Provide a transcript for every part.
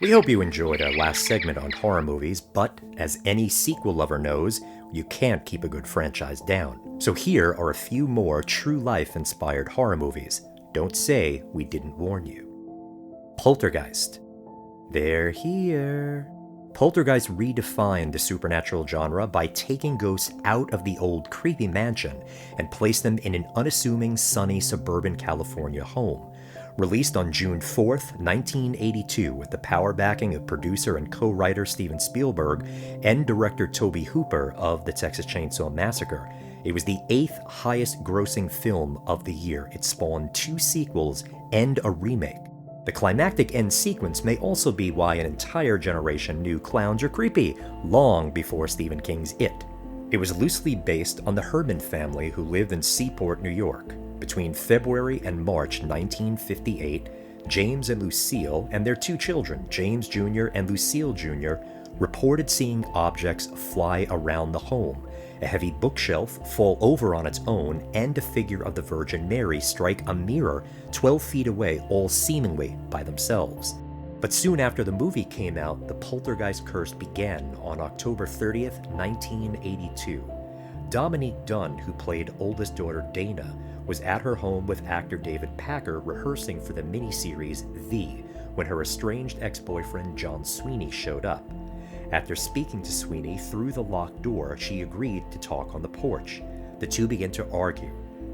We hope you enjoyed our last segment on horror movies, but as any sequel lover knows, you can't keep a good franchise down. So here are a few more true life inspired horror movies. Don't say we didn't warn you. Poltergeist. They're here. Poltergeist redefined the supernatural genre by taking ghosts out of the old creepy mansion and placed them in an unassuming sunny suburban California home. Released on June 4th, 1982 with the power backing of producer and co-writer Steven Spielberg and director Tobe Hooper of The Texas Chainsaw Massacre, it was the 8th highest grossing film of the year. It spawned 2 sequels and a remake. The climactic end sequence may also be why an entire generation knew clowns are creepy, long before Stephen King's It. It was loosely based on the Herman family who lived in Seaport, New York. Between February and March 1958, James and Lucille and their 2 children, James Jr. and Lucille Jr., reported seeing objects fly around the home, a heavy bookshelf fall over on its own, and a figure of the Virgin Mary strike a mirror 12 feet away, all seemingly by themselves. But soon after the movie came out, the Poltergeist curse began on October 30th, 1982. Dominique Dunn, who played oldest daughter Dana, was at her home with actor David Packer rehearsing for the miniseries V when her estranged ex-boyfriend John Sweeney showed up. After speaking to Sweeney through the locked door, she agreed to talk on the porch. The two began to argue.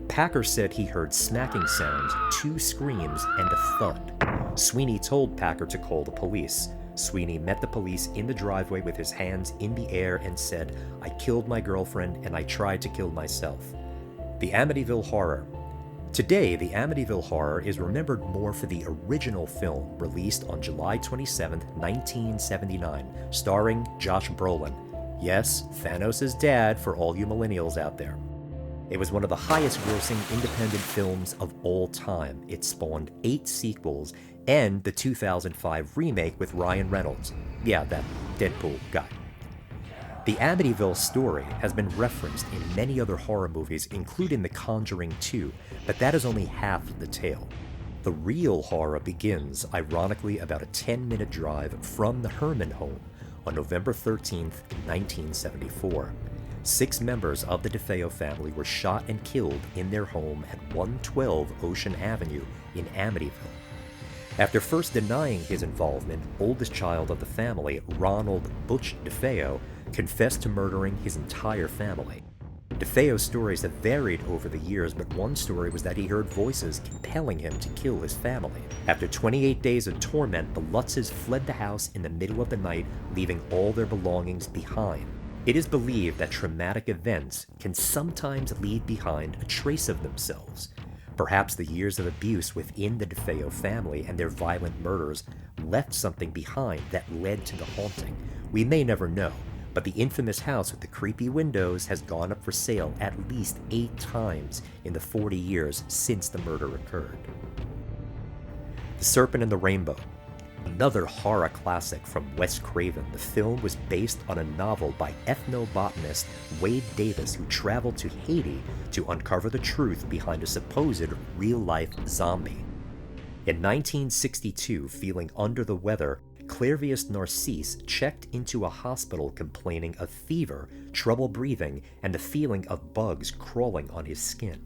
Packer said he heard smacking sounds, 2 screams, and a thud. Sweeney told Packer to call the police. Sweeney met the police in the driveway with his hands in the air and said, "I killed my girlfriend and I tried to kill myself." The Amityville Horror. Today, the Amityville Horror is remembered more for the original film released on July 27, 1979, starring Josh Brolin. Yes, Thanos' dad for all you millennials out there. It was one of the highest grossing independent films of all time. It spawned 8 sequels and the 2005 remake with Ryan Reynolds. Yeah, that Deadpool guy. The Amityville story has been referenced in many other horror movies, including The Conjuring 2, but that is only half of the tale. The real horror begins, ironically, about a 10-minute drive from the Herman home on November 13th, 1974. 6 members of the DeFeo family were shot and killed in their home at 112 Ocean Avenue in Amityville. After first denying his involvement, oldest child of the family, Ronald Butch DeFeo, confessed to murdering his entire family. DeFeo's stories have varied over the years, but one story was that he heard voices compelling him to kill his family. After 28 days of torment, the Lutzes fled the house in the middle of the night, leaving all their belongings behind. It is believed that traumatic events can sometimes leave behind a trace of themselves. Perhaps the years of abuse within the DeFeo family and their violent murders left something behind that led to the haunting. We may never know, but the infamous house with the creepy windows has gone up for sale at least 8 times in the 40 years since the murder occurred. The Serpent and the Rainbow. Another horror classic from Wes Craven, the film was based on a novel by ethnobotanist Wade Davis, who traveled to Haiti to uncover the truth behind a supposed real-life zombie. In 1962, feeling under the weather, Clairvius Narcisse checked into a hospital complaining of fever, trouble breathing, and the feeling of bugs crawling on his skin.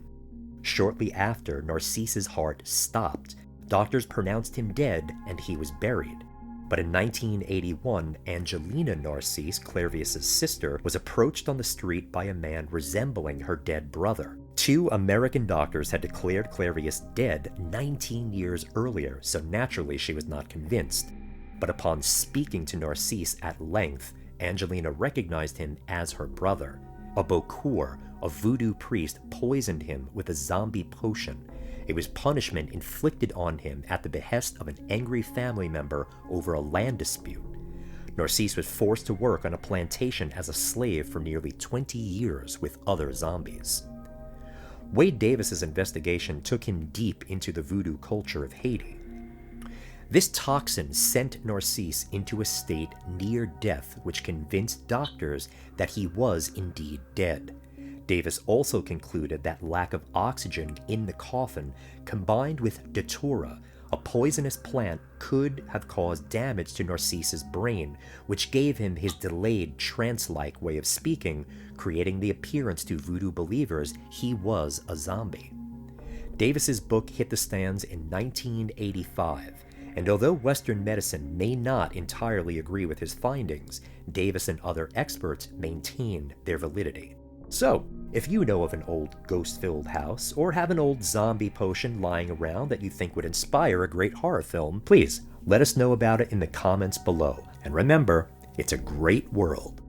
Shortly after, Narcisse's heart stopped. Doctors pronounced him dead, and he was buried. But in 1981, Angelina Narcisse, Clairvius' sister, was approached on the street by a man resembling her dead brother. 2 American doctors had declared Clairvius dead 19 years earlier, so naturally she was not convinced. But upon speaking to Narcisse at length, Angelina recognized him as her brother. A Bokur, a voodoo priest, poisoned him with a zombie potion. It was punishment inflicted on him at the behest of an angry family member over a land dispute. Narcisse was forced to work on a plantation as a slave for nearly 20 years with other zombies. Wade Davis's investigation took him deep into the voodoo culture of Haiti. This toxin sent Narcisse into a state near death, which convinced doctors that he was indeed dead. Davis also concluded that lack of oxygen in the coffin, combined with datura, A poisonous plant could have caused damage to Narcisse's brain, which gave him his delayed trance-like way of speaking, creating the appearance to voodoo believers he was a zombie. Davis's book hit the stands in 1985, and although Western medicine may not entirely agree with his findings, Davis and other experts maintained their validity. So, if you know of an old ghost-filled house, or have an old zombie potion lying around that you think would inspire a great horror film, please let us know about it in the comments below. And remember, it's a great world.